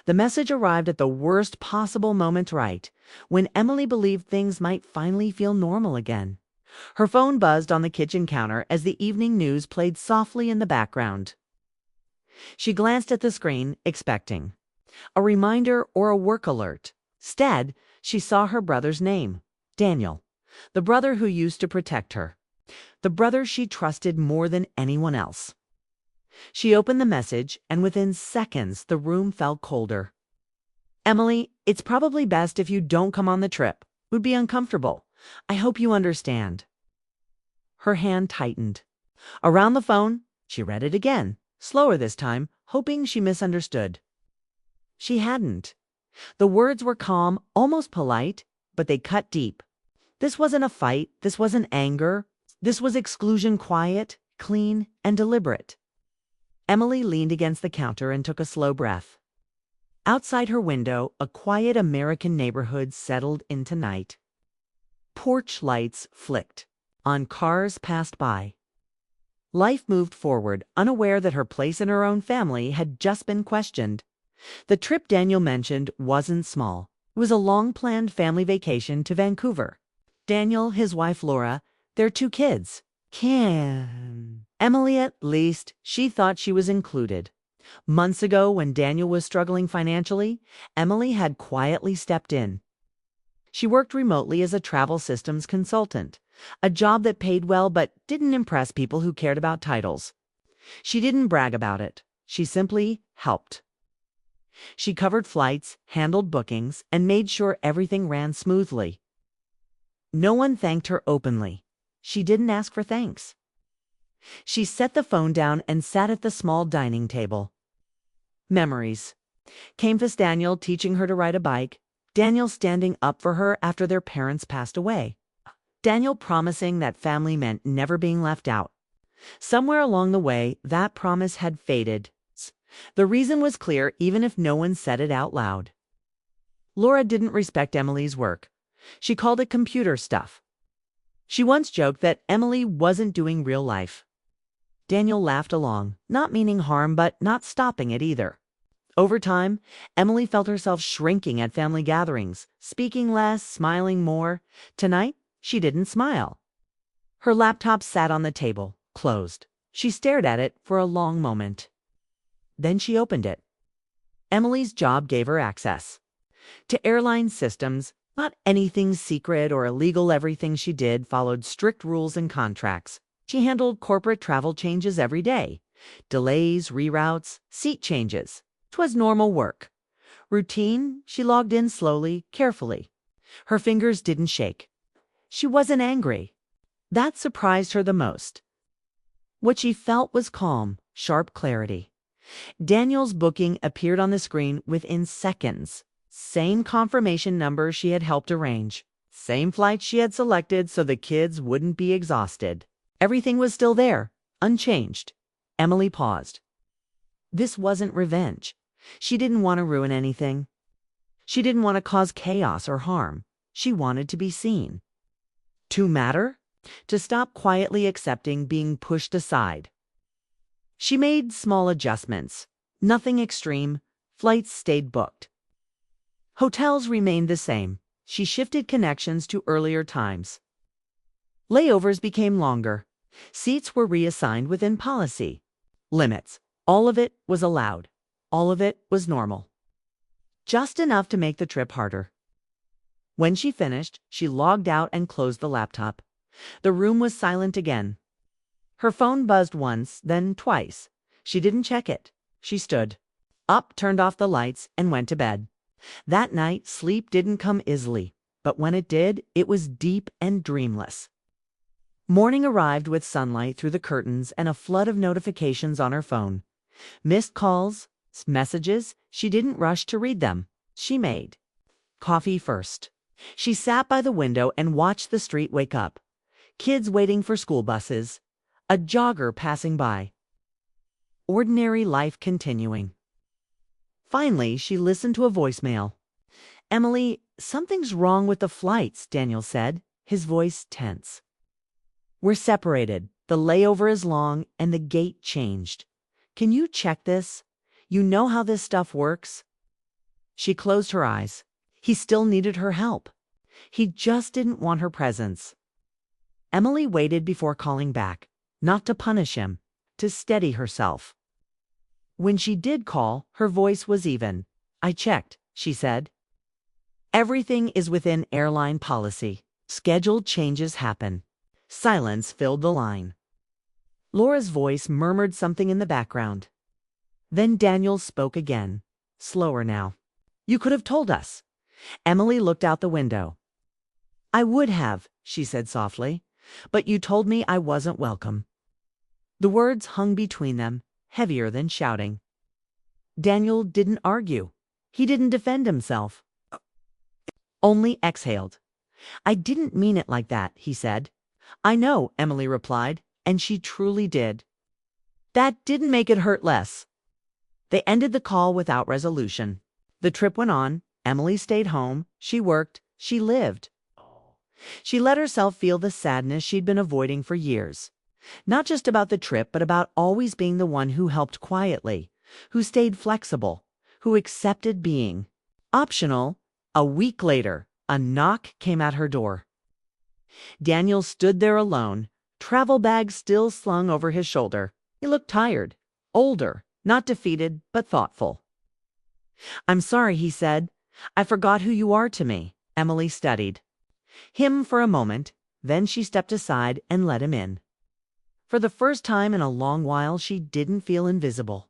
The message arrived at the worst possible moment, right when Emily believed things might finally feel normal again. Her phone buzzed on the kitchen counter as the evening news played softly in the background. She glanced at the screen, expecting a reminder or a work alert. Instead, she saw her brother's name, Daniel, the brother who used to protect her, the brother she trusted more than anyone else. She opened the message, and within seconds, the room felt colder. Emily, it's probably best if you don't come on the trip. It would be uncomfortable. I hope you understand. Her hand tightened. Around the phone, she read it again, slower this time, hoping she misunderstood. She hadn't. The words were calm, almost polite, but they cut deep. This wasn't a fight. This wasn't anger. This was exclusion, quiet, clean, and deliberate. Emily leaned against the counter and took a slow breath. Outside her window, a quiet American neighborhood settled into night. Porch lights flicked on cars passed by. Life moved forward, unaware that her place in her own family had just been questioned. The trip Daniel mentioned wasn't small. It was a long-planned family vacation to Vancouver. Daniel, his wife Laura, their 2 kids. Emily, at least, she thought she was included. Months ago, when Daniel was struggling financially, Emily had quietly stepped in. She worked remotely as a travel systems consultant, a job that paid well but didn't impress people who cared about titles. She didn't brag about it. She simply helped. She covered flights, handled bookings, and made sure everything ran smoothly. No one thanked her openly. She didn't ask for thanks. She set the phone down and sat at the small dining table. Memories. Campus Daniel teaching her to ride a bike. Daniel standing up for her after their parents passed away. Daniel promising that family meant never being left out. Somewhere along the way, that promise had faded. The reason was clear even if no one said it out loud. Laura didn't respect Emily's work. She called it computer stuff. She once joked that Emily wasn't doing real life. Daniel laughed along, not meaning harm but not stopping it either. Over time, Emily felt herself shrinking at family gatherings, speaking less, smiling more. Tonight, she didn't smile. Her laptop sat on the table, closed. She stared at it for a long moment. Then she opened it. Emily's job gave her access to airline systems. Not anything secret or illegal. Everything she did followed strict rules and contracts. She handled corporate travel changes every day. Delays, reroutes, seat changes. It was normal work. Routine, she logged in slowly, carefully. Her fingers didn't shake. She wasn't angry. That surprised her the most. What she felt was calm, sharp clarity. Daniel's booking appeared on the screen within seconds. Same confirmation number she had helped arrange. Same flight she had selected so the kids wouldn't be exhausted. Everything was still there, unchanged. Emily paused. This wasn't revenge. She didn't want to ruin anything. She didn't want to cause chaos or harm. She wanted to be seen. To matter? To stop quietly accepting being pushed aside. She made small adjustments. Nothing extreme. Flights stayed booked. Hotels remained the same. She shifted connections to earlier times. Layovers became longer. Seats were reassigned within policy. Limits. All of it was allowed. All of it was normal. Just enough to make the trip harder. When she finished, she logged out and closed the laptop. The room was silent again. Her phone buzzed once, then twice. She didn't check it. She stood up, turned off the lights, and went to bed. That night, sleep didn't come easily, but when it did, it was deep and dreamless. Morning arrived with sunlight through the curtains and a flood of notifications on her phone. Missed calls, messages. She didn't rush to read them. She made coffee first. She sat by the window and watched the street wake up. Kids waiting for school buses. A jogger passing by. Ordinary life continuing. Finally, she listened to a voicemail. "Emily, something's wrong with the flights," Daniel said, his voice tense. "We're separated. The layover is long and the gate changed. Can you check this? You know how this stuff works?" She closed her eyes. He still needed her help. He just didn't want her presence. Emily waited before calling back, not to punish him, to steady herself. When she did call, her voice was even. "I checked," she said. "Everything is within airline policy. Scheduled changes happen." Silence filled the line. Laura's voice murmured something in the background. Then Daniel spoke again, slower now. "You could have told us." Emily looked out the window. "I would have," she said softly, "but you told me I wasn't welcome." The words hung between them, heavier than shouting. Daniel didn't argue. He didn't defend himself. Only exhaled. "I didn't mean it like that," he said. "I know," Emily replied, and she truly did. That didn't make it hurt less. They ended the call without resolution. The trip went on. Emily stayed home. She worked. She lived. She let herself feel the sadness she'd been avoiding for years. Not just about the trip, but about always being the one who helped quietly, who stayed flexible, who accepted being optional. A week later, a knock came at her door. Daniel stood there alone, travel bag still slung over his shoulder. He looked tired, older, not defeated, but thoughtful. "I'm sorry," he said. "I forgot who you are to me." Emily studied him for a moment, then she stepped aside and let him in. For the first time in a long while, she didn't feel invisible.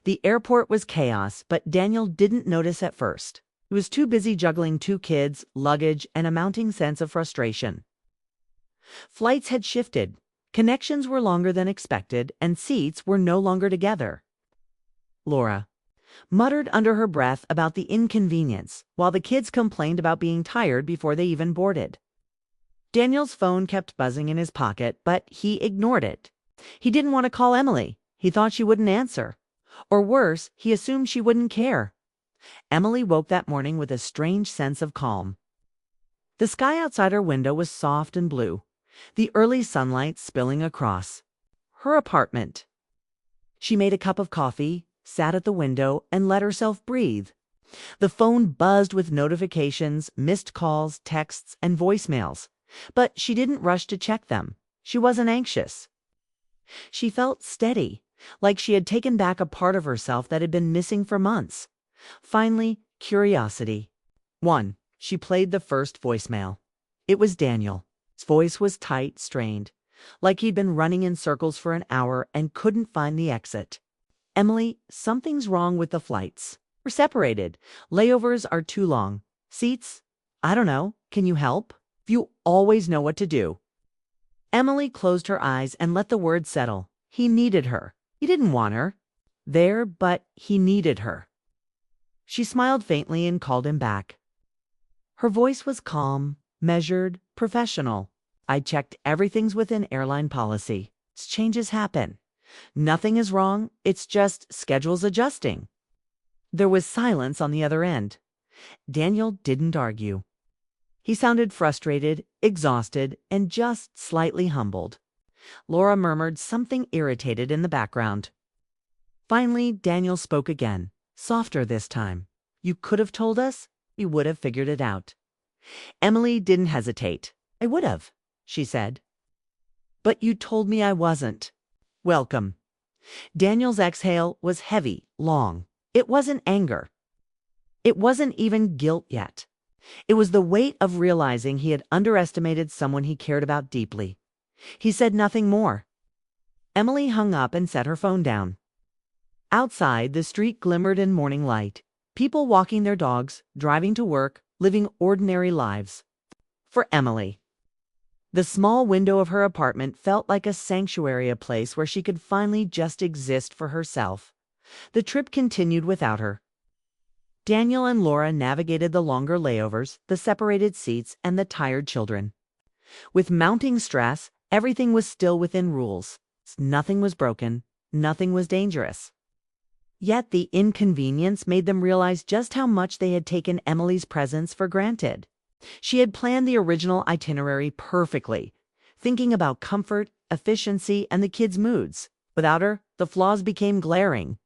The airport was chaos, but Daniel didn't notice at first. He was too busy juggling 2 kids, luggage, and a mounting sense of frustration. Flights had shifted. Connections were longer than expected, and seats were no longer together. Laura muttered under her breath about the inconvenience, while the kids complained about being tired before they even boarded. Daniel's phone kept buzzing in his pocket, but he ignored it. He didn't want to call Emily. He thought she wouldn't answer. Or worse, he assumed she wouldn't care. Emily woke that morning with a strange sense of calm. The sky outside her window was soft and blue, the early sunlight spilling across her apartment. She made a cup of coffee, sat at the window, and let herself breathe. The phone buzzed with notifications, missed calls, texts, and voicemails, but she didn't rush to check them. She wasn't anxious. She felt steady, like she had taken back a part of herself that had been missing for months. Finally, curiosity. 1. She played the first voicemail. It was Daniel. His voice was tight, strained, like he'd been running in circles for an hour and couldn't find the exit. "Emily, something's wrong with the flights. We're separated. Layovers are too long. Seats? I don't know. Can you help? You always know what to do." Emily closed her eyes and let the words settle. He needed her. He didn't want her there, but he needed her. She smiled faintly and called him back. Her voice was calm, measured, professional. "I checked everything's within airline policy. Changes happen. Nothing is wrong. It's just schedules adjusting." There was silence on the other end. Daniel didn't argue. He sounded frustrated, exhausted, and just slightly humbled. Laura murmured something irritated in the background. Finally, Daniel spoke again, softer this time. "You could have told us. We would have figured it out." Emily didn't hesitate. "I would have," she said. "But you told me I wasn't welcome." Daniel's exhale was heavy, long. It wasn't anger. It wasn't even guilt yet. It was the weight of realizing he had underestimated someone he cared about deeply. He said nothing more. Emily hung up and set her phone down. Outside, the street glimmered in morning light. People walking their dogs, driving to work, living ordinary lives. For Emily, the small window of her apartment felt like a sanctuary, a place where she could finally just exist for herself. The trip continued without her. Daniel and Laura navigated the longer layovers, the separated seats, and the tired children. With mounting stress, everything was still within rules. Nothing was broken. Nothing was dangerous. Yet the inconvenience made them realize just how much they had taken Emily's presence for granted. She had planned the original itinerary perfectly, thinking about comfort, efficiency, and the kids' moods. Without her, the flaws became glaring.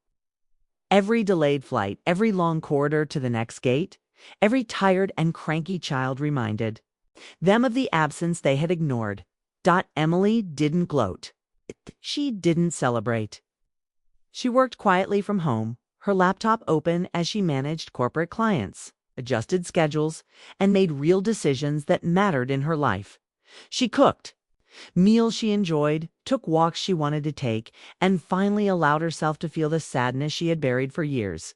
Every delayed flight, every long corridor to the next gate, every tired and cranky child reminded them of the absence they had ignored. Emily didn't gloat. She didn't celebrate. She worked quietly from home, her laptop open as she managed corporate clients, adjusted schedules, and made real decisions that mattered in her life. She cooked meals she enjoyed, took walks she wanted to take, and finally allowed herself to feel the sadness she had buried for years.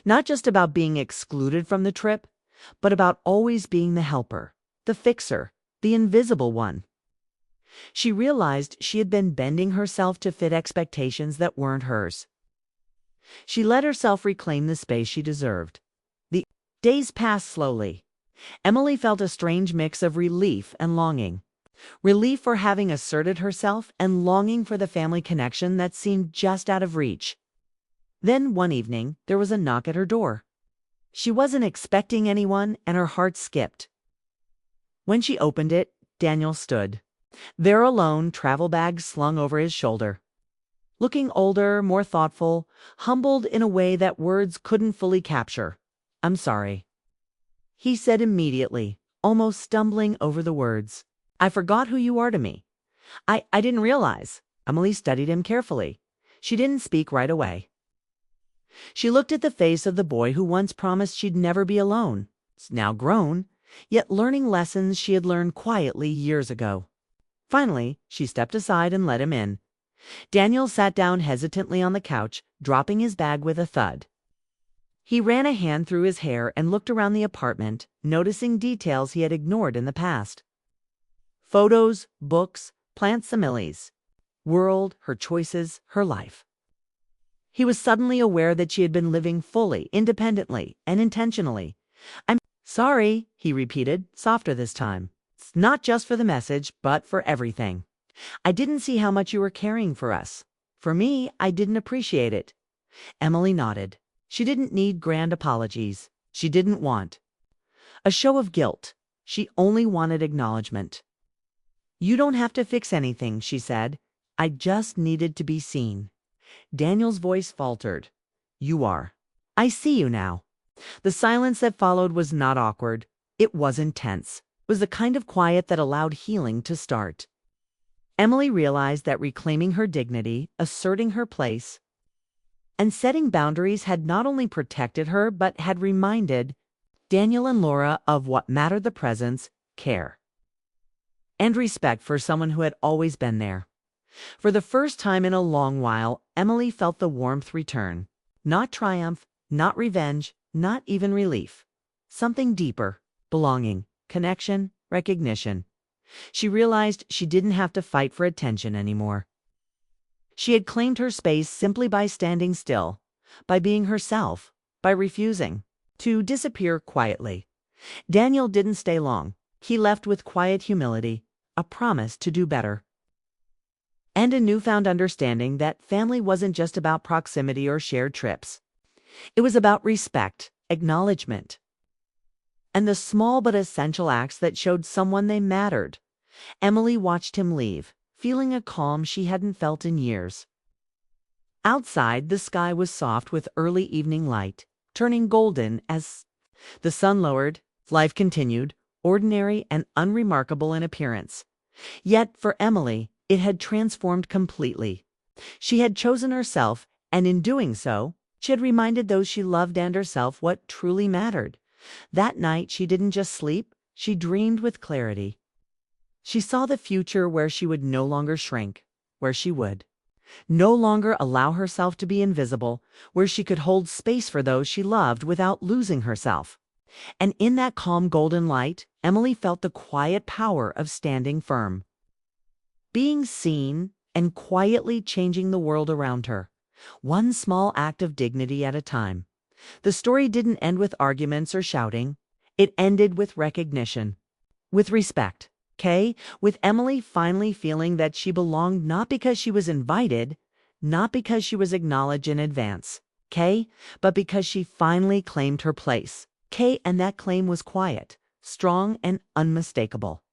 Not just about being excluded from the trip, but about always being the helper, the fixer, the invisible one. She realized she had been bending herself to fit expectations that weren't hers. She let herself reclaim the space she deserved. The days passed slowly. Emily felt a strange mix of relief and longing. Relief for having asserted herself and longing for the family connection that seemed just out of reach. Then one evening, there was a knock at her door. She wasn't expecting anyone, and her heart skipped. When she opened it, Daniel stood there alone, travel bag slung over his shoulder. Looking older, more thoughtful, humbled in a way that words couldn't fully capture. "I'm sorry," he said immediately, almost stumbling over the words. "I forgot who you are to me. I didn't realize." Emily studied him carefully. She didn't speak right away. She looked at the face of the boy who once promised she'd never be alone. It's now grown, yet learning lessons she had learned quietly years ago. Finally, she stepped aside and let him in. Daniel sat down hesitantly on the couch, dropping his bag with a thud. He ran a hand through his hair and looked around the apartment, noticing details he had ignored in the past. Photos, books, plants, similes. World, her choices, her life. He was suddenly aware that she had been living fully, independently, and intentionally. "I'm sorry," he repeated, softer this time. "It's not just for the message, but for everything. I didn't see how much you were caring for us. For me, I didn't appreciate it." Emily nodded. She didn't need grand apologies. She didn't want a show of guilt. She only wanted acknowledgement. "You don't have to fix anything," she said. "I just needed to be seen." Daniel's voice faltered. "You are. I see you now." The silence that followed was not awkward. It was intense. It was the kind of quiet that allowed healing to start. Emily realized that reclaiming her dignity, asserting her place, and setting boundaries had not only protected her, but had reminded Daniel and Laura of what mattered: the presence, care, and respect for someone who had always been there. For the first time in a long while, Emily felt the warmth return. Not triumph, not revenge, not even relief. Something deeper: belonging, connection, recognition. She realized she didn't have to fight for attention anymore. She had claimed her space simply by standing still, by being herself, by refusing to disappear quietly. Daniel didn't stay long. He left with quiet humility, a promise to do better, and a newfound understanding that family wasn't just about proximity or shared trips. It was about respect, acknowledgement, and the small but essential acts that showed someone they mattered. Emily watched him leave, feeling a calm she hadn't felt in years. Outside, the sky was soft with early evening light, turning golden as the sun lowered. Life continued, ordinary and unremarkable in appearance. Yet for Emily, it had transformed completely. She had chosen herself, and in doing so, she had reminded those she loved and herself what truly mattered. That night, she didn't just sleep, she dreamed with clarity. She saw the future where she would no longer shrink, where she would no longer allow herself to be invisible, where she could hold space for those she loved without losing herself. And in that calm golden light, Emily felt the quiet power of standing firm, being seen, and quietly changing the world around her, one small act of dignity at a time. The story didn't end with arguments or shouting. It ended with recognition, with respect. With Emily finally feeling that she belonged, not because she was invited, not because she was acknowledged in advance, but because she finally claimed her place. And that claim was quiet, strong, and unmistakable.